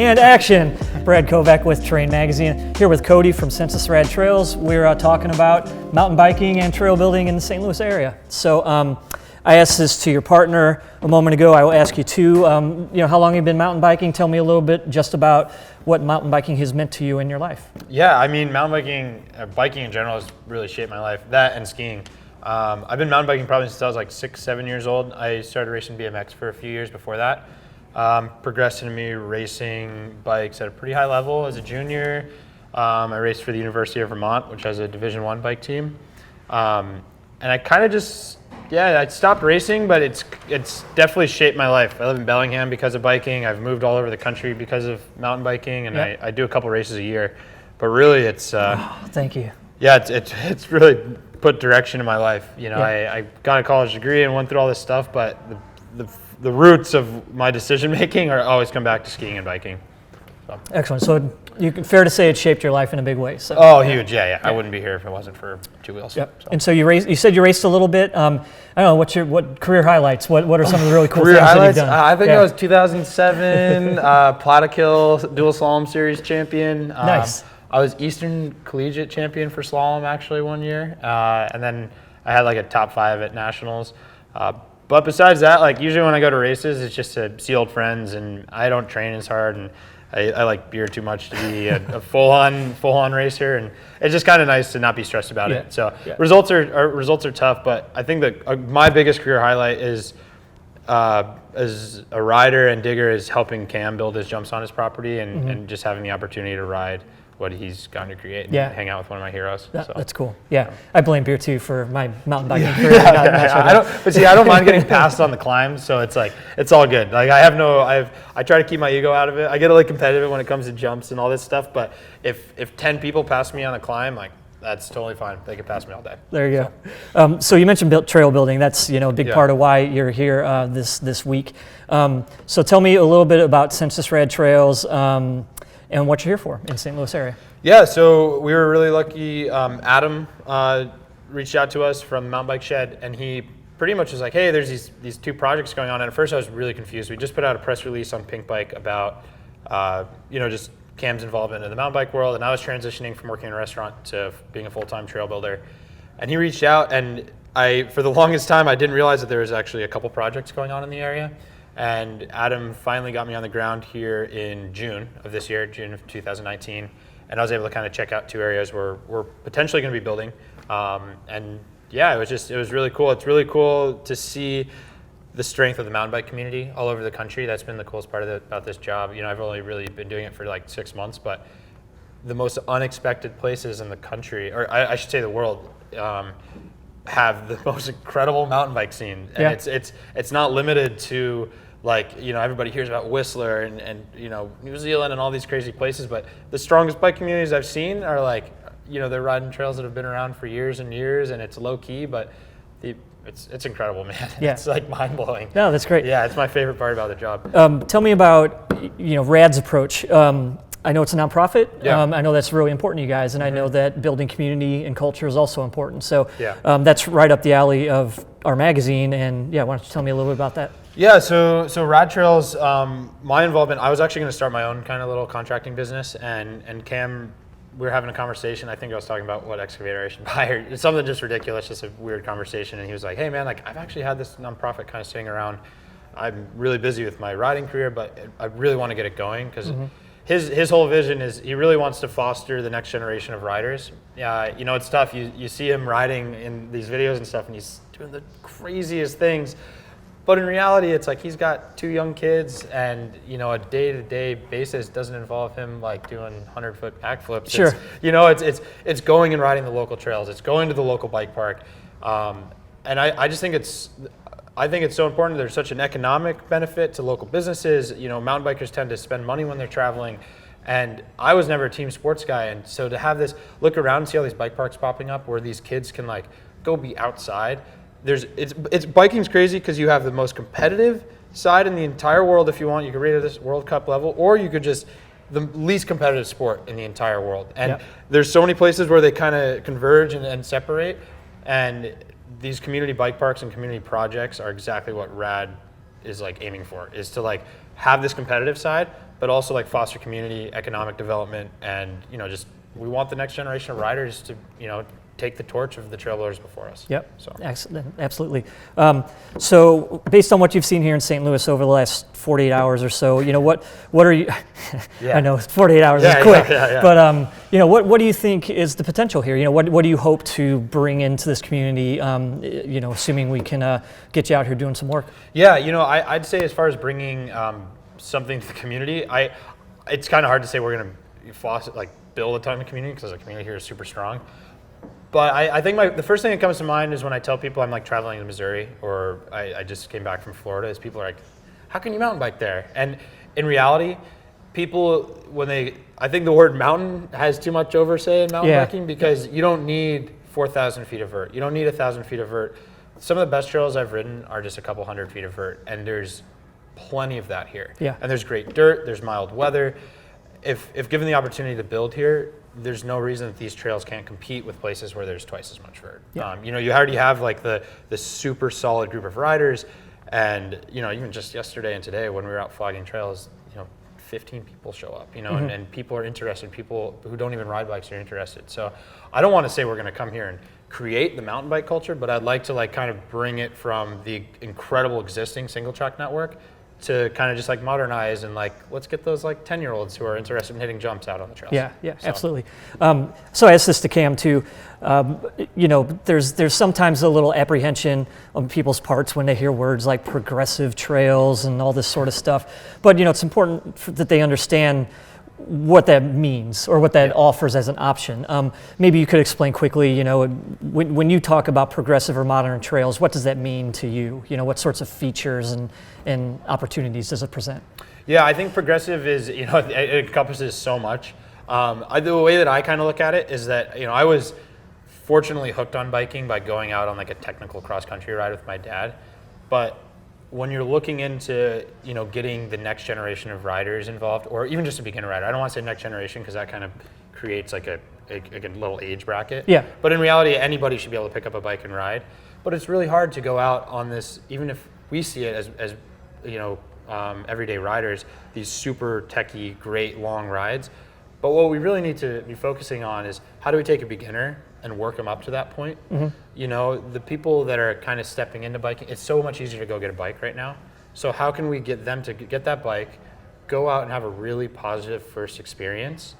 And action! Brad Kovach with Terrain Magazine, here with Cody from Sensus Rad Trails. We're talking about mountain biking and trail building in the St. Louis area. So I asked this to your partner a moment ago. I will ask you too. How long have you been mountain biking? Tell me a little bit just about what mountain biking has meant to you in your life. Yeah, I mean, mountain biking, biking in general has really shaped my life. That and skiing. I've been mountain biking probably since I was like 6-7 years old. I started racing BMX for a few years before that. Progressed into me racing bikes at a pretty high level as a junior. I raced for the University of Vermont, which has a Division I bike team. And I kind of just, I stopped racing, but it's definitely shaped my life. I live in Bellingham because of biking. I've moved all over the country because of mountain biking, and I do a couple races a year. But really, it's thank you. Yeah, it's really put direction in my life. I got a college degree and went through all this stuff, but the roots of my decision making are always come back to skiing and biking. So. Excellent. So fair to say it shaped your life in a big way. So. Oh, huge! Yeah. I wouldn't be here if it wasn't for two wheels. Yep. So. And so you said you raced a little bit. I don't know what career highlights. What are some of the really cool career things highlights? that you've done? I think I was 2007 Plattekill dual slalom series champion. Nice. I was Eastern Collegiate champion for slalom actually one year, and then I had like a top 5 at nationals. But besides that, like usually when I go to races, it's just to see old friends, and I don't train as hard, and I like beer too much to be a full-on racer, and it's just kind of nice to not be stressed about it. So results are tough, but I think that my biggest career highlight is as a rider and digger is helping Cam build his jumps on his property, and just having the opportunity to ride what he's gotten to create and hang out with one of my heroes. That's cool. Yeah, I blame beer too for my mountain biking career. I don't mind getting passed on the climb, so it's like it's all good. Like I try to keep my ego out of it. I get really competitive when it comes to jumps and all this stuff, but if 10 people pass me on a climb, like that's totally fine. They can pass me all day. There you go. So you mentioned trail building. That's a big part of why you're here this week. So tell me a little bit about Sensus Rad Trails. And what you're here for in St. Louis area. Yeah, so we were really lucky. Adam reached out to us from Mountain Bike Shed, and he pretty much was like, hey, there's these 2 projects going on. And at first I was really confused. We just put out a press release on Pink Bike about, just Cam's involvement in the mountain bike world. And I was transitioning from working in a restaurant to being a full-time trail builder. And he reached out, and for the longest time, I didn't realize that there was actually a couple projects going on in the area. And Adam finally got me on the ground here in June of this year, June of 2019, and I was able to kind of check out 2 areas where we're potentially going to be building. It was really cool. It's really cool to see the strength of the mountain bike community all over the country. That's been the coolest part about this job. I've only really been doing it for like 6 months, but the most unexpected places in the country, or I should say the world, have the most incredible mountain bike scene, and it's not limited to everybody hears about Whistler and New Zealand and all these crazy places, but the strongest bike communities I've seen are they're riding trails that have been around for years and years, and it's low key, but it's incredible, man. Yeah. It's like mind blowing. No, that's great. Yeah, it's my favorite part about the job. Tell me about Rad's approach. I know it's a nonprofit. Yeah. I know that's really important to you guys, and I know that building community and culture is also important. So that's right up the alley of our magazine. And why don't you tell me a little bit about that? Yeah, so Rad Trails, my involvement, I was actually going to start my own kind of little contracting business, and Cam, we were having a conversation. I think I was talking about what excavator I should buy, or it's something just ridiculous, just a weird conversation. And he was like, hey man, I've actually had this nonprofit kind of sitting around. I'm really busy with my riding career, but I really want to get it going because his whole vision is he really wants to foster the next generation of riders. It's tough. You see him riding in these videos and stuff, and he's doing the craziest things. But in reality, it's like he's got 2 young kids, and a day-to-day basis doesn't involve him like doing 100-foot backflips. Sure. It's going and riding the local trails. It's going to the local bike park, and I just think it's so important. There's such an economic benefit to local businesses. Mountain bikers tend to spend money when they're traveling, and I was never a team sports guy, and so to have this look around and see all these bike parks popping up where these kids can go be outside. It's biking's crazy because you have the most competitive side in the entire world. If you want, you could rate it this World Cup level, or you could just the least competitive sport in the entire world. And there's so many places where they kind of converge and separate. And these community bike parks and community projects are exactly what Rad is aiming for, is to have this competitive side, but also like foster community, economic development, and just we want the next generation of riders to take the torch of the trailblazers before us. Yep. So Absolutely. So based on what you've seen here in St. Louis over the last 48 hours or so, what are you? Yeah. I know 48 hours is quick, yeah. but what do you think is the potential here? What do you hope to bring into this community? Assuming we can get you out here doing some work. Yeah, I'd say as far as bringing something to the community, it's kind of hard to say we're going to build a ton of community because the community here is super strong. But I think the first thing that comes to mind is when I tell people I'm like traveling to Missouri, or I just came back from Florida, is people are like, how can you mountain bike there? And in reality, people, I think the word mountain has too much oversay in mountain biking, because you don't need 4,000 feet of vert. You don't need 1,000 feet of vert. Some of the best trails I've ridden are just a couple hundred feet of vert, and there's plenty of that here. Yeah. And there's great dirt, there's mild weather. If given the opportunity to build here, there's no reason that these trails can't compete with places where there's twice as much vert. Yeah. You already have like the super solid group of riders, and even just yesterday and today when we were out flogging trails, 15 people show up, and people are interested. People who don't even ride bikes are interested. So I don't want to say we're going to come here and create the mountain bike culture, but I'd like to kind of bring it from the incredible existing single track network to kind of just modernize and let's get those 10-year-olds who are interested in hitting jumps out on the trails. Yeah, absolutely. So I asked this to Cam too. There's sometimes a little apprehension on people's parts when they hear words like progressive trails and all this sort of stuff. But it's important that they understand what that means or what that offers as an option. Maybe you could explain quickly, when you talk about progressive or modern trails, what does that mean to you? What sorts of features and opportunities does it present? Yeah, I think progressive is, it encompasses so much. The way that I kind of look at it is that, I was fortunately hooked on biking by going out on a technical cross-country ride with my dad. But when you're looking into, getting the next generation of riders involved, or even just a beginner rider, I don't want to say next generation because that kind of creates a little age bracket. Yeah. But in reality, anybody should be able to pick up a bike and ride. But it's really hard to go out on this, even if we see it as everyday riders, these super techy, great long rides. But what we really need to be focusing on is how do we take a beginner and work them up to that point? Mm-hmm. The people that are kind of stepping into biking, it's so much easier to go get a bike right now. So how can we get them to get that bike, go out and have a really positive first experience,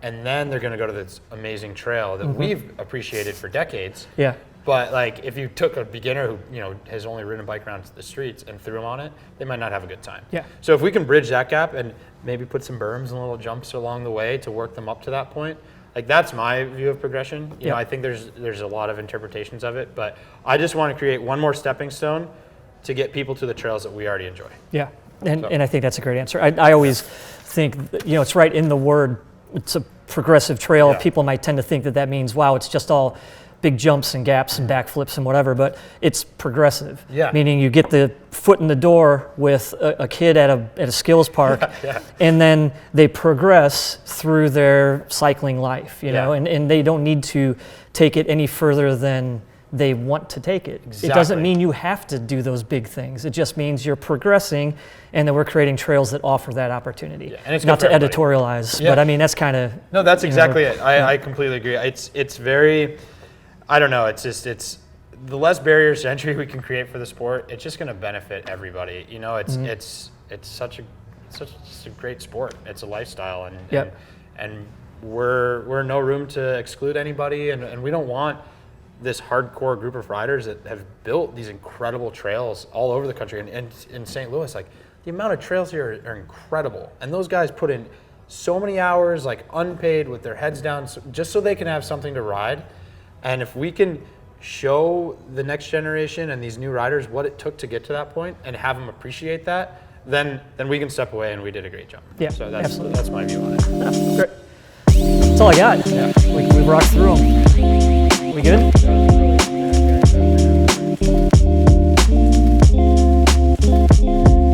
and then they're going to go to this amazing trail that we've appreciated for decades. Yeah. But if you took a beginner who has only ridden a bike around the streets and threw them on it, they might not have a good time. Yeah. So if we can bridge that gap and maybe put some berms and little jumps along the way to work them up to that point, that's my view of progression. I think there's a lot of interpretations of it, but I just want to create one more stepping stone to get people to the trails that we already enjoy. Yeah, and I think that's a great answer. I always think it's right in the word. It's a progressive trail. Yeah. People might tend to think that means, wow, it's just all big jumps and gaps and backflips and whatever, but it's progressive. Yeah. Meaning you get the foot in the door with a kid at a skills park, and then they progress through their cycling life, and they don't need to take it any further than they want to take it. Exactly. It doesn't mean you have to do those big things. It just means you're progressing, and that we're creating trails that offer that opportunity. Yeah. And it's not to good for everybody. editorialize, but I mean that's kind of no, that's exactly it. I completely agree. It's very, I don't know. It's the less barriers to entry we can create for the sport. It's just going to benefit everybody. It's such a great sport. It's a lifestyle, and we're in no room to exclude anybody, and we don't want this hardcore group of riders that have built these incredible trails all over the country. And in St. Louis, the amount of trails here are incredible. And those guys put in so many hours, unpaid, with their heads down, just so they can have something to ride. And if we can show the next generation and these new riders what it took to get to that point and have them appreciate that, then we can step away and we did a great job. Yeah, so absolutely. That's my view on it. Yeah, great. That's all I got. Yeah. We rocked through them. We good?